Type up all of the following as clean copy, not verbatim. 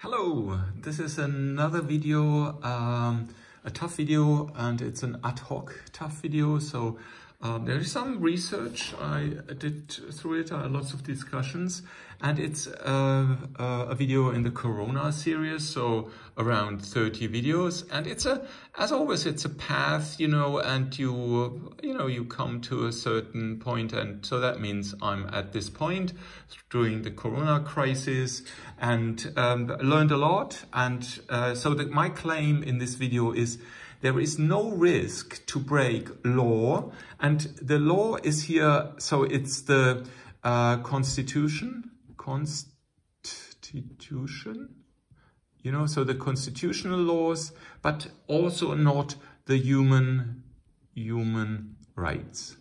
Hello, this is another video, a tough video, and it's an ad hoc tough video. So there is some research I did through it, lots of discussions, and it's a video in the Corona series, so around 30 videos, and it's as always, it's a path, and you come to a certain point, and so that means I'm at this point during the Corona crisis, and learned a lot, and so my claim in this video is there is no risk to break law, and the law is here, so it's the Constitution, so the constitutional laws, but also not the human rights.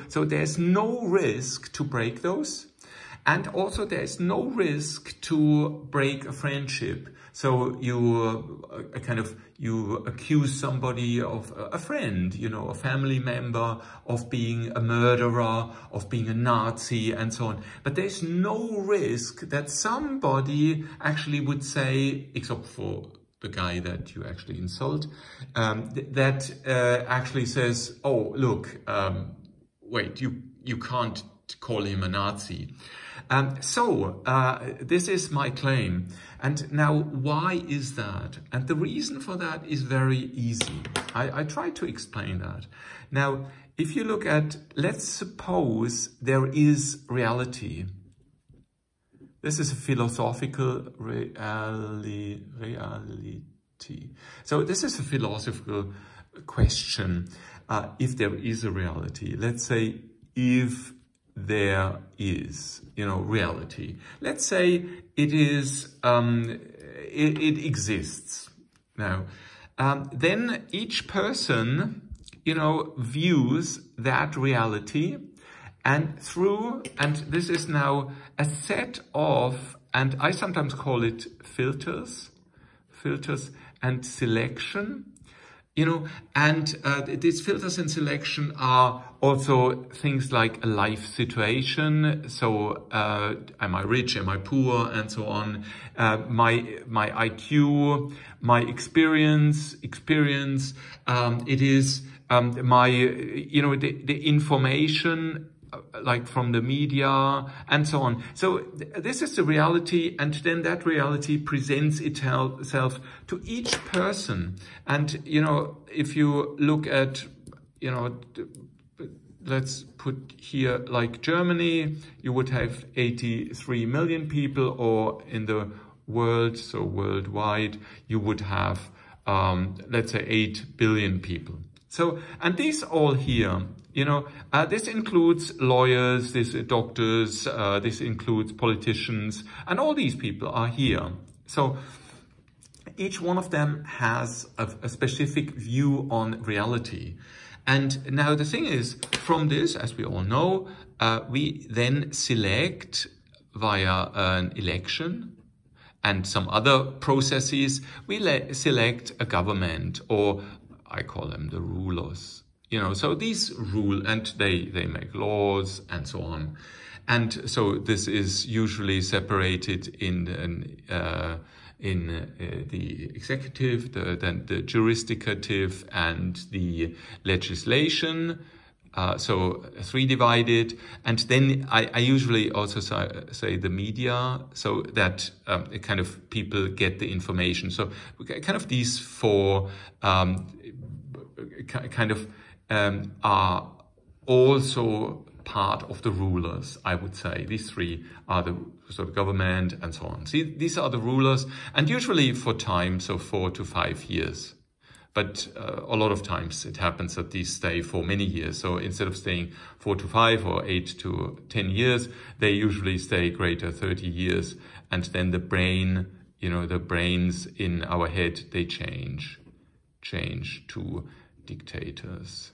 So there's no risk to break those. And also there's no risk to break a friendship. So you accuse somebody of a friend, a family member, of being a murderer, of being a Nazi, and so on. But there's no risk that somebody actually would say, except for the guy that you actually insult, that actually says, oh, look, wait, you can't call him a Nazi. This is my claim. And now, why is that? And the reason for that is very easy. I try to explain that. Now, if you look at, let's suppose there is reality. This is a philosophical reality. So this is a philosophical question. If there is a reality, let's say if there is, reality. Let's say it is, it exists. Now, then each person, views that reality and this is now a set of, and I sometimes call it filters and selection. These filters and selection are also things like a life situation. So, am I rich? Am I poor? And so on. My IQ, my experience. It is the information, like from the media and so on. So this is the reality, and then that reality presents itself to each person. And, if you look at, let's put here like Germany, you would have 83 million people, or in the world, so worldwide, you would have, let's say 8 billion people. So, and these all here, this includes lawyers, this doctors, this includes politicians, and all these people are here. So each one of them has a specific view on reality. And now the thing is, from this, as we all know, we then select via an election and some other processes, we select a government, or I call them the rulers. So these rule, and they make laws and so on. And so this is usually separated in the executive, then the jurisdicative, and the legislation. So 3 divided. And then I usually also say the media, so that kind of people get the information. So kind of these 4 are also part of the rulers, I would say. These 3 are the sort of government and so on. See, these are the rulers, and usually for time, so 4 to 5 years. But a lot of times it happens that these stay for many years. So instead of staying 4 to 5 or 8 to 10 years, they usually stay greater 30 years. And then the brain, the brains in our head, they change to dictators,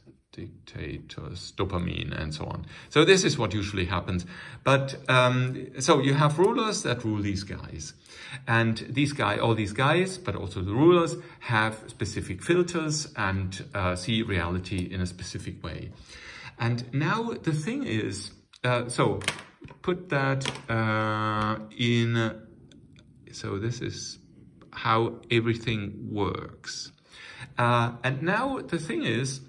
dopamine, and so on. So this is what usually happens. But so you have rulers that rule these guys, and all these guys, but also the rulers, have specific filters and see reality in a specific way. And now the thing is, so put that in So this is how everything works. And now the thing is,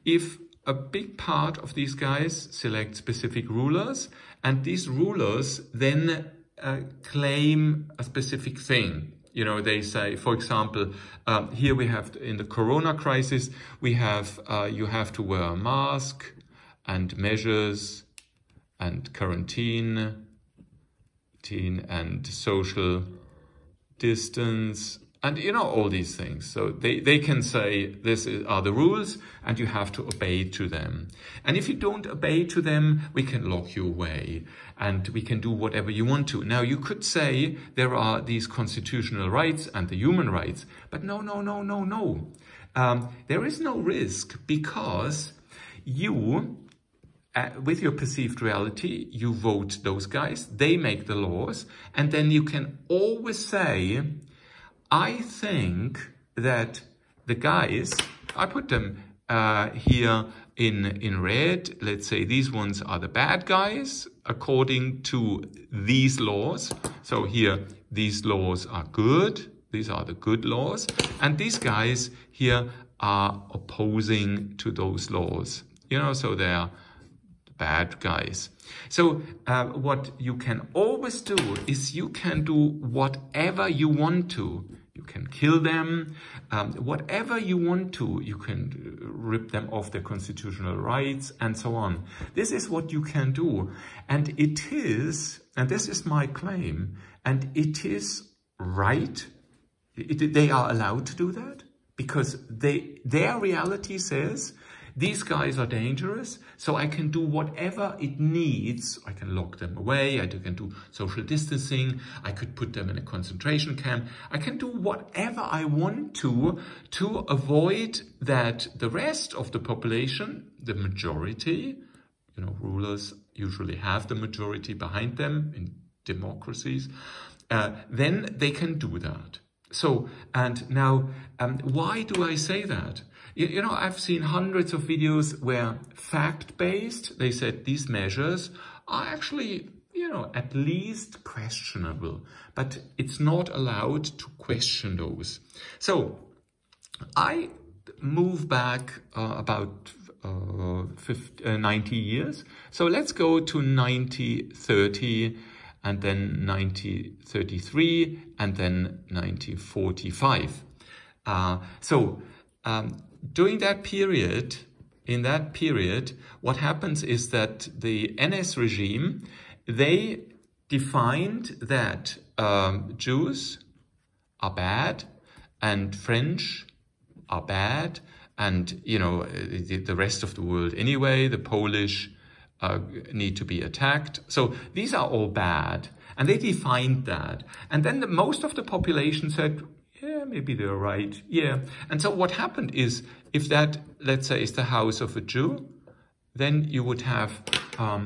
if a big part of these guys select specific rulers, and these rulers then claim a specific thing. You know, they say, for example, here we have, in the corona crisis, we have, you have to wear a mask, and measures, and quarantine, and social distance, and you know, all these things. So they can say, this are the rules, and you have to obey to them. And if you don't obey to them, we can lock you away, and we can do whatever you want to. Now, you could say there are these constitutional rights and the human rights, but no. There is no risk, because you, with your perceived reality, you vote those guys, they make the laws, and then you can always say, I think that the guys, I put them here in red, let's say these ones are the bad guys according to these laws. So here, these laws are good, these are the good laws, and these guys here are opposing to those laws. You know, so they are bad guys. So what you can always do is you can do whatever you want to. You can kill them, whatever you want to. You can rip them off their constitutional rights and so on. This is what you can do. And it is, and this is my claim, and it is right. They are allowed to do that because their reality says, these guys are dangerous, so I can do whatever it needs. I can lock them away, I can do social distancing, I could put them in a concentration camp. I can do whatever I want to avoid that the rest of the population, the majority, you know, rulers usually have the majority behind them in democracies, then they can do that. So, and now, why do I say that? You know, I've seen hundreds of videos where fact-based, they said these measures are actually, you know, at least questionable, but it's not allowed to question those. So I move back about 90 years. So let's go to 1930 and then 1933 and then 1945. During that period, what happens is that the NS regime, they defined that Jews are bad and French are bad, and, you know, the rest of the world anyway, the Polish need to be attacked. So these are all bad, and they defined that. And then most of the population said, yeah, maybe they're right. Yeah. And so what happened is, if that, let's say, is the house of a Jew, then you would have a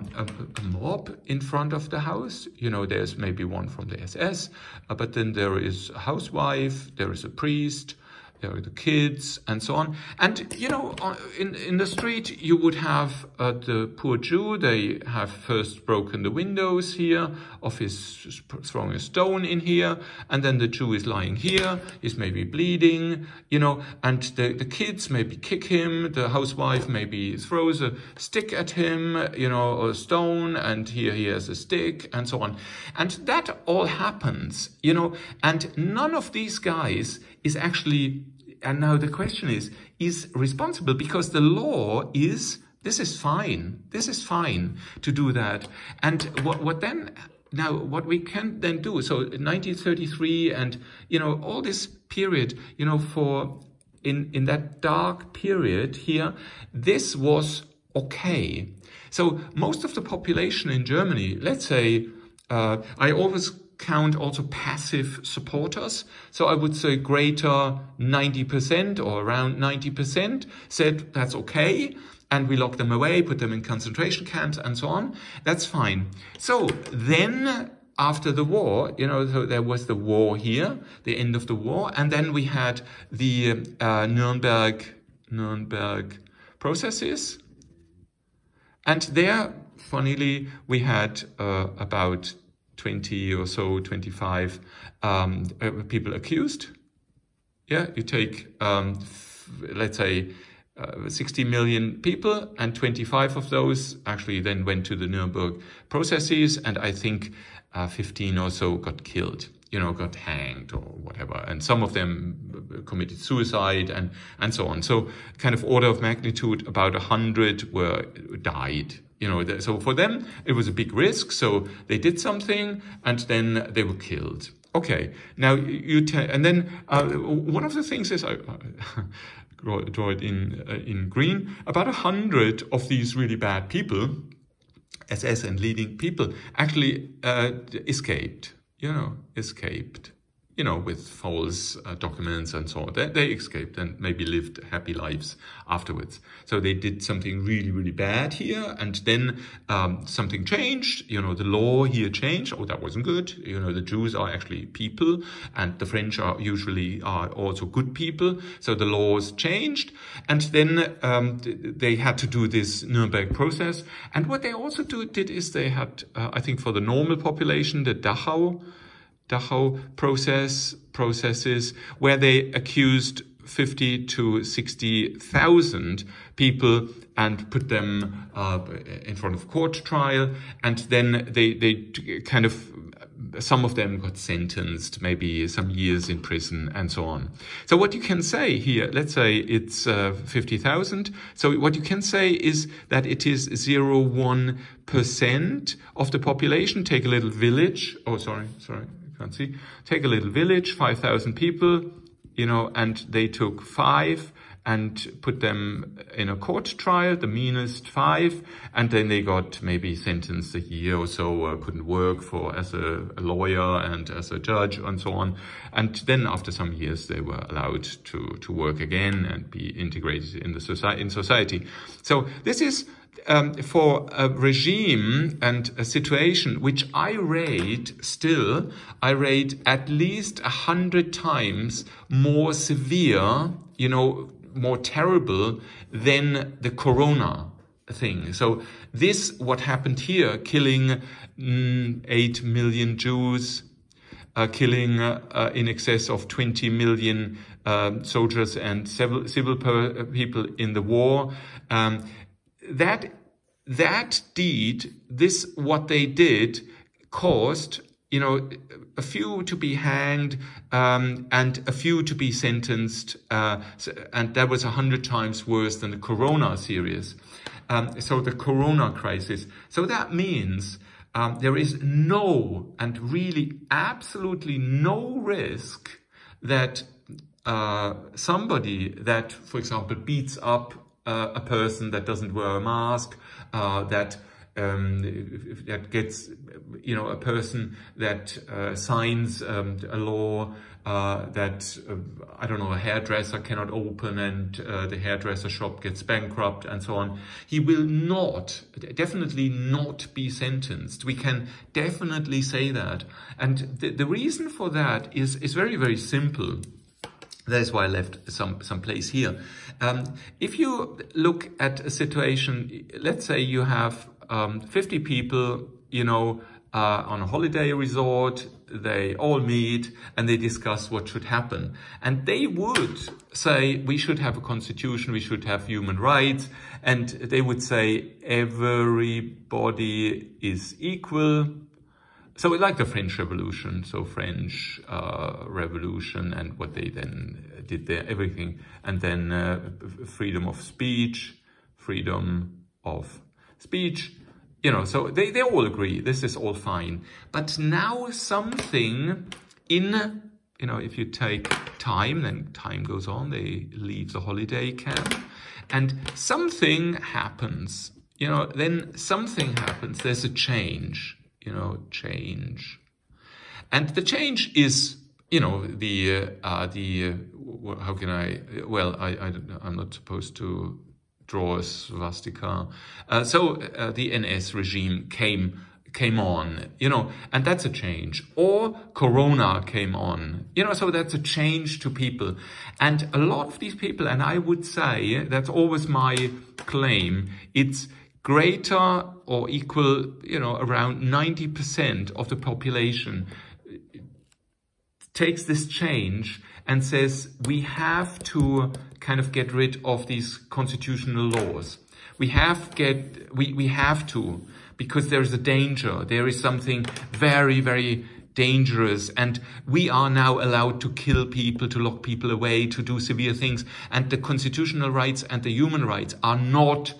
mob in front of the house. You know, there's maybe one from the SS, but then there is a housewife, there is a priest, there are the kids, and so on. And, you know, in the street, you would have the poor Jew. They have first broken the windows here, of his throwing a stone in here, and then the Jew is lying here, he's maybe bleeding, you know, and the kids maybe kick him, the housewife maybe throws a stick at him, you know, or a stone, and here he has a stick, and so on. And that all happens, you know, and none of these guys is actually, and now the question is responsible, because the law is, this is fine to do that. And what then, now what we can then do, so 1933 and, you know, all this period, you know, for, in that dark period here, this was okay. So most of the population in Germany, let's say, I always count also passive supporters. So I would say greater 90% or around 90% said that's okay. And we lock them away, put them in concentration camps and so on. That's fine. So then after the war, you know, so there was the war here, the end of the war. And then we had the Nuremberg processes. And there, funnily, we had about 20 or so, 25 people accused. Yeah, you take, let's say, 60 million people, and 25 of those actually then went to the Nuremberg processes, and I think 15 or so got killed, got hanged or whatever, and some of them committed suicide and so on. So kind of order of magnitude, about 100 died. So for them it was a big risk, so they did something and then they were killed. Okay, now and then one of the things is I draw it in green. About 100 of these really bad people, SS and leading people, actually escaped. With false documents and so on. They escaped and maybe lived happy lives afterwards. So they did something really, really bad here, and then something changed. The law here changed. Oh, that wasn't good. The Jews are actually people, and the French are usually also good people. So the laws changed, and then they had to do this Nuremberg process. And what they also did is they had, I think, for the normal population, the Dachau processes, where they accused 50 to 60,000 people and put them in front of court trial, and then they kind of, some of them got sentenced, maybe some years in prison and so on. So what you can say here, let's say it's 50,000. So what you can say is that it is 0.1% of the population. Take a little village. Oh, sorry. Can't see. Take a little village, 5,000 people, and they took 5 and put them in a court trial, the meanest 5, and then they got maybe sentenced a year or so, couldn't work as a lawyer and as a judge and so on. And then after some years, they were allowed to work again and be integrated in society. So this is for a regime and a situation which I rate at least 100 times more severe, more terrible than the corona thing. So what happened here, killing 8 million Jews, killing in excess of 20 million soldiers and civil people in the war, that deed, what they did, caused, a few to be hanged and a few to be sentenced, and that was 100 times worse than the Corona series. So the Corona crisis. So that means there is no, and really absolutely no risk that somebody that, for example, beats up a person that doesn't wear a mask, that gets, a person that signs a law that, I don't know, a hairdresser cannot open and the hairdresser shop gets bankrupt and so on. He will definitely not be sentenced. We can definitely say that. And the reason for that is very, very simple. That is why I left some place here. If you look at a situation, let's say you have 50 people, on a holiday resort, they all meet and they discuss what should happen. And they would say, we should have a constitution, we should have human rights. And they would say, everybody is equal. So like the French Revolution, French Revolution and what they then did there, everything. And then freedom of speech. So they all agree, this is all fine. But now something if you take time, then time goes on, they leave the holiday camp. And something happens, then something happens, there's a change. Change. And the change is, how can I'm not supposed to draw a swastika. The NS regime came on, and that's a change. Or Corona came on, so that's a change to people. And a lot of these people, and I would say, that's always my claim, it's greater or equal, you know, around 90% of the population takes this change and says we have to kind of get rid of these constitutional laws. We have to, because there is a danger. There is something very, very dangerous, and we are now allowed to kill people, to lock people away, to do severe things, and the constitutional rights and the human rights are not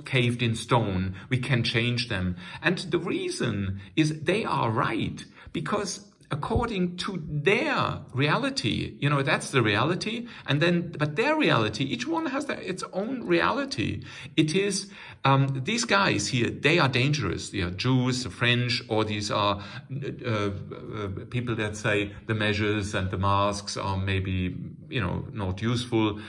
caved in stone. We can change them. And the reason is they are right, because according to their reality, you know, that's the reality. And then, but their reality, each one has its own reality. It is, these guys here, they are dangerous. They are Jews, the French, or these are people that say the measures and the masks are maybe, you know, not useful.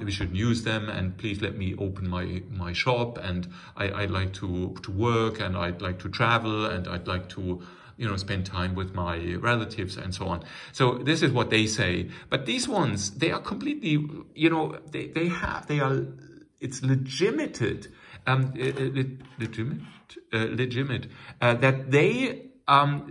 We shouldn't use them, and please let me open my shop, and I'd like to work, and I'd like to travel, and I'd like to, you know, spend time with my relatives and so on. So this is what they say. But these ones, they are completely, you know, it's legitimate that they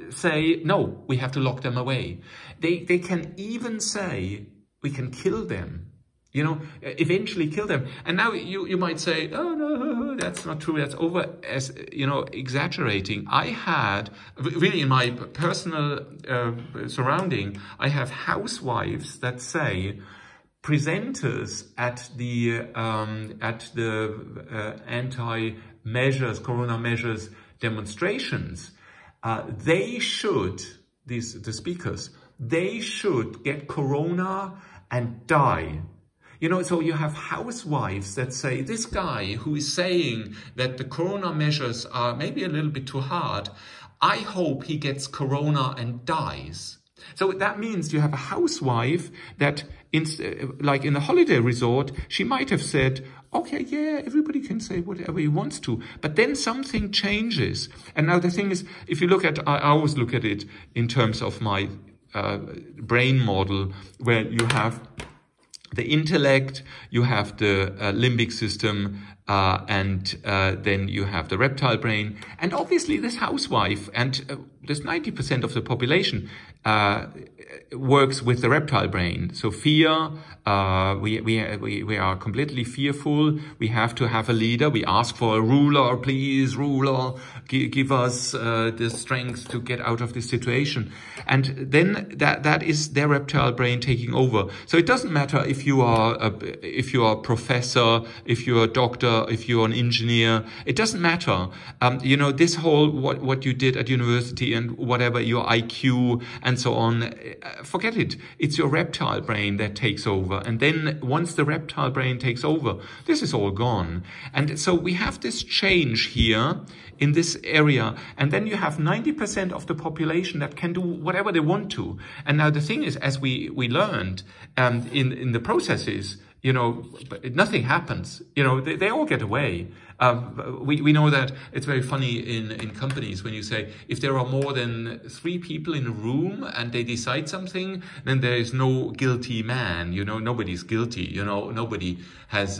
say, no, we have to lock them away. They can even say, we can kill them. You know, eventually kill them. And now you might say, oh, no, that's not true. That's over, as you know, exaggerating. I had, really in my personal surrounding, I have housewives that say, presenters at the anti-measures, corona measures demonstrations, the speakers, they should get corona and die. You know, so you have housewives that say, this guy who is saying that the corona measures are maybe a little bit too hard, I hope he gets corona and dies. So that means you have a housewife that, like in a holiday resort, she might have said, okay, yeah, everybody can say whatever he wants to. But then something changes. And now the thing is, if you look at, I always look at it in terms of my brain model, where you have the intellect, you have the limbic system, and then you have the reptile brain. And obviously this housewife, and this 90% of the population works with the reptile brain. So fear, we are completely fearful. We have to have a leader. We ask for a ruler, please, ruler, give us the strength to get out of this situation. And then that is their reptile brain taking over. So it doesn't matter if you are a professor, if you're a doctor, if you're an engineer. It doesn't matter. You know, this whole what you did at university and whatever your IQ and so on, forget it. It's your reptile brain that takes over. And then once the reptile brain takes over, this is all gone. And so we have this change here in this area. And then you have 90% of the population that can do whatever they want to. And now the thing is, as we learned in the processes, you know, nothing happens. You know, they all get away. We know that it's very funny in companies when you say, if there are more than 3 people in a room and they decide something, then there is no guilty man. You know, nobody's guilty. You know, nobody has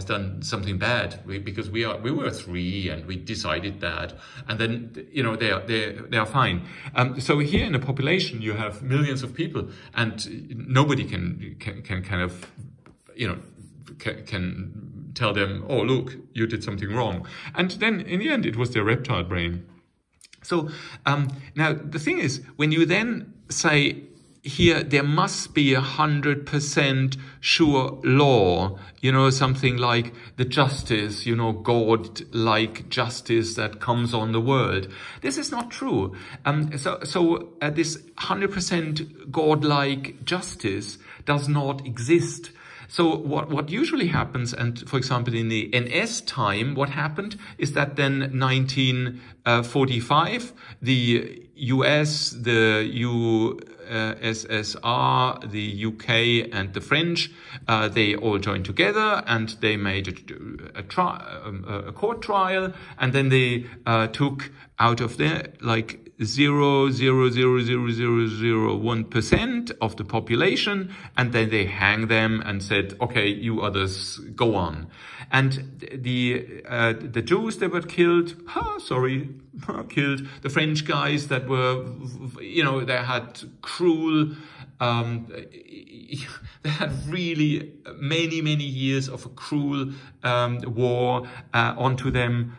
done something bad because we were 3 and we decided that, and then, you know, they are fine. So here in the population you have millions of people, and nobody can kind of, you know, can tell them, oh, look, you did something wrong. And then in the end, it was their reptile brain. So now the thing is, when you then say here, there must be 100% sure law, you know, something like the justice, you know, God-like justice that comes on the world. This is not true. So this 100% God-like justice does not exist. So what usually happens, and for example in the NS time, what happened is that then 1945, the US, the USSR, the UK and the French, they all joined together and they made a court trial, and then they took out of there like 0.0000001% of the population, and then they hang them and said, okay, you others go on. And the Jews that were killed, killed. The French guys that were, they had cruel, they had really many years of a cruel war onto them.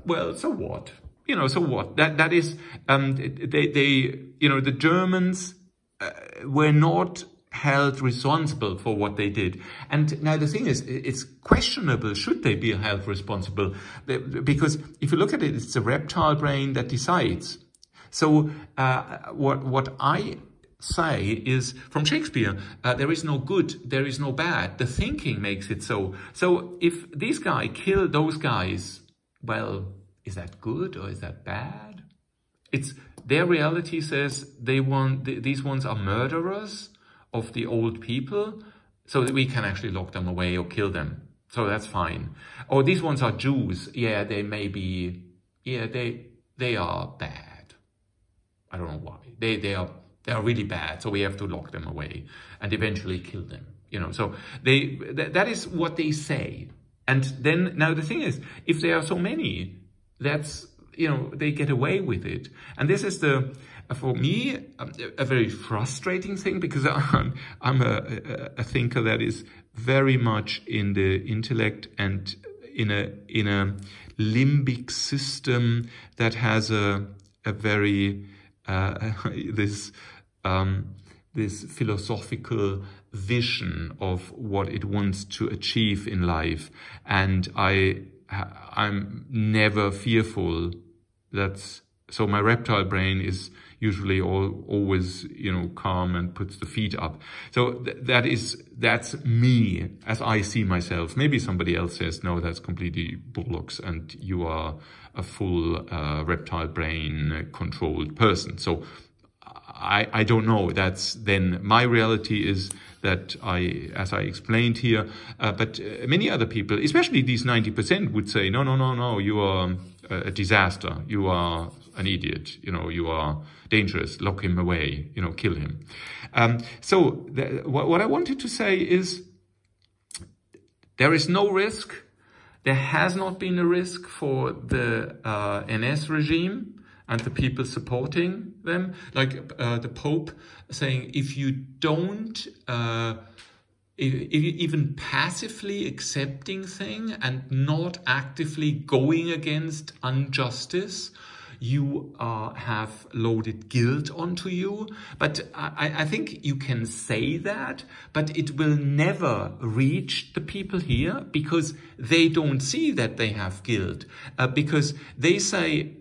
Well, so what? So what? That is, the Germans were not held responsible for what they did. And now the thing is, it's questionable, should they be held responsible? Because if you look at it, it's the reptile brain that decides. So what I say is, from Shakespeare, there is no good, there is no bad. The thinking makes it so. So if this guy killed those guys, well, is that good or is that bad? It's their reality says these ones are murderers of the old people, so that we can actually lock them away or kill them. So that's fine. Or these ones are Jews. Yeah, they may be. Yeah, they are bad. I don't know why. They are really bad. So we have to lock them away and eventually kill them. So that is what they say. And then now the thing is, if there are so many, that's they get away with it. And this is for me, a very frustrating thing, because I'm a thinker that is very much in the intellect and in a limbic system that has a very this philosophical vision of what it wants to achieve in life, and I'm never fearful. So my reptile brain is usually always, calm and puts the feet up. So that's me as I see myself. Maybe somebody else says, no, that's completely bollocks and you are a full reptile brain controlled person. So I don't know. That's then my reality is that as I explained here, but many other people, especially these 90%, would say, no, you are a disaster. You are an idiot. You are dangerous. Lock him away. Kill him. So what I wanted to say is there is no risk. There has not been a risk for the NS regime and the people supporting them, like the Pope saying, if you don't, if you even passively accepting thing and not actively going against injustice, you have loaded guilt onto you. But I think you can say that, but it will never reach the people here because they don't see that they have guilt, because they say,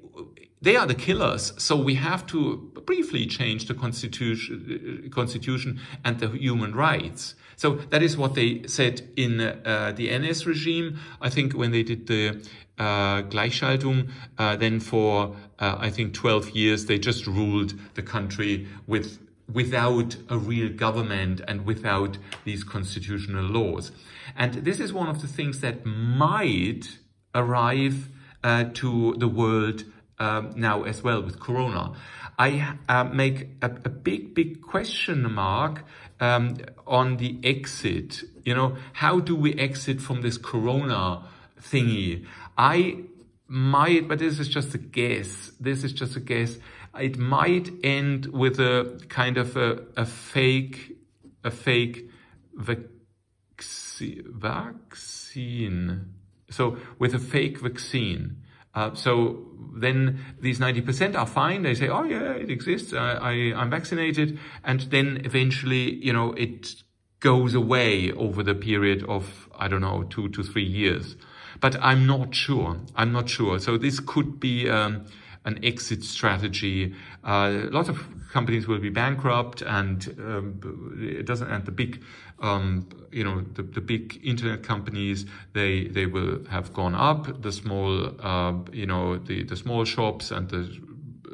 they are the killers, so we have to briefly change the constitution and the human rights. So that is what they said in the NS regime. I think when they did the Gleichschaltung, then for I think 12 years they just ruled the country without a real government and without these constitutional laws. And this is one of the things that might arrive to the world now as well with Corona. I make a big question mark on the exit. How do we exit from this Corona thingy? I might, but this is just a guess. It might end with a kind of a fake vaccine. So with a fake vaccine. So then these 90% are fine. They say, oh yeah, it exists. I'm vaccinated. And then eventually, it goes away over the period of, 2 to 3 years. But I'm not sure. So this could be an exit strategy. Lots of companies will be bankrupt, and it doesn't. And the big, the big internet companies, they will have gone up. The small, the small shops and the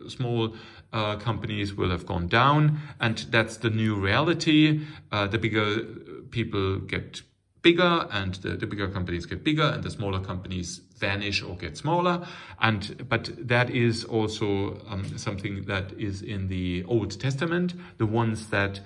small companies will have gone down, and that's the new reality. The bigger people get bigger, and the bigger companies get bigger, and the smaller companies vanish or get smaller. But that is also something that is in the Old Testament. The ones that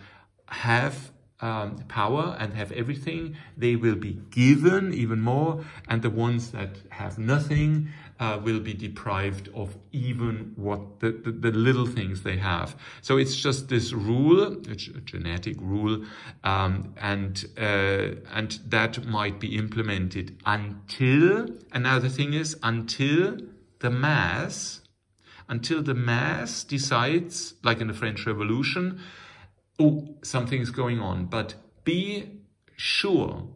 have power and have everything, they will be given even more, and the ones that have nothing will be deprived of even what the little things they have. So it's just this rule, a genetic rule, and that might be implemented until, and now the thing is, until the mass decides, like in the French Revolution, oh, something is going on. But be sure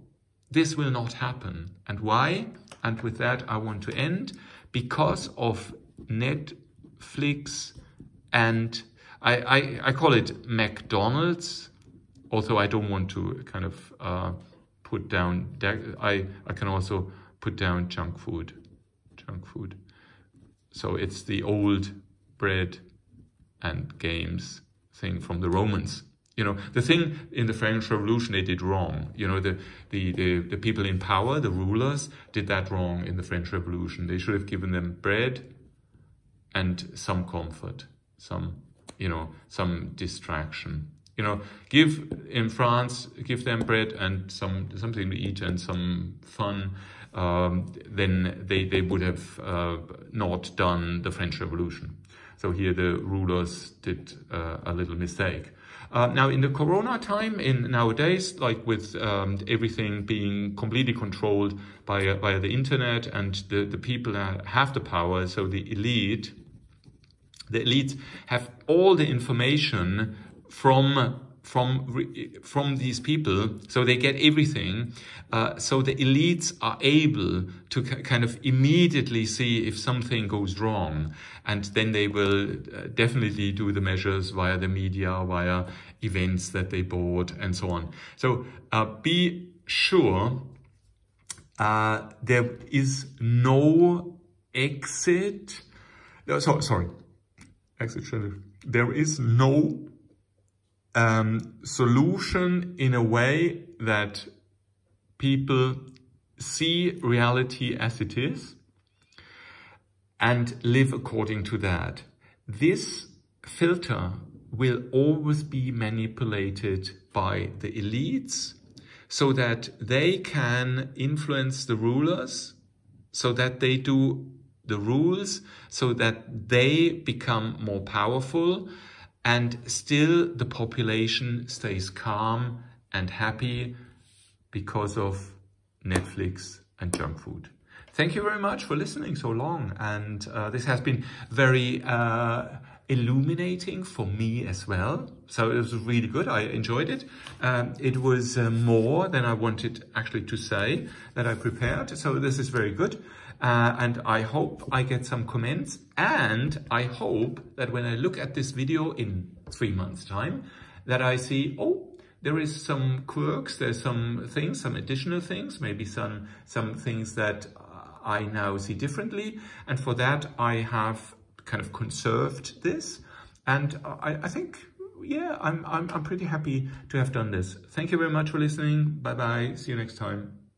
this will not happen. And why? And with that, I want to end. Because of Netflix, and I call it McDonald's, although I don't want to kind of put down, I can also put down junk food. So it's the old bread and games thing from the Romans. You know, the thing in the French Revolution they did wrong. You know, the people in power, the rulers, did that wrong in the French Revolution. They should have given them bread and some comfort, some distraction. You know, in France, give them bread and something to eat and some fun. Then they would have not done the French Revolution. So here the rulers did a little mistake. Now in the Corona time, nowadays, like with everything being completely controlled via the internet, and the people that have the power, so the elites have all the information from these people, so they get everything. So the elites are able to kind of immediately see if something goes wrong, and then they will definitely do the measures via the media, via events that they bought, and so on. So be sure there is no exit. Sorry, exit. There is no solution in a way that people see reality as it is and live according to that. This filter will always be manipulated by the elites so that they can influence the rulers, so that they do the rules, so that they become more powerful, and still the population stays calm and happy because of Netflix and junk food. Thank you very much for listening so long. And this has been very illuminating for me as well. So it was really good. I enjoyed it. It was more than I wanted actually to say that I prepared. So this is very good. And I hope I get some comments, and I hope that when I look at this video in 3 months' time, that I see, oh, there is some quirks, there's some things, some additional things, maybe some things that I now see differently. And for that, I have kind of conserved this. And I think, yeah, I'm pretty happy to have done this. Thank you very much for listening. Bye-bye. See you next time.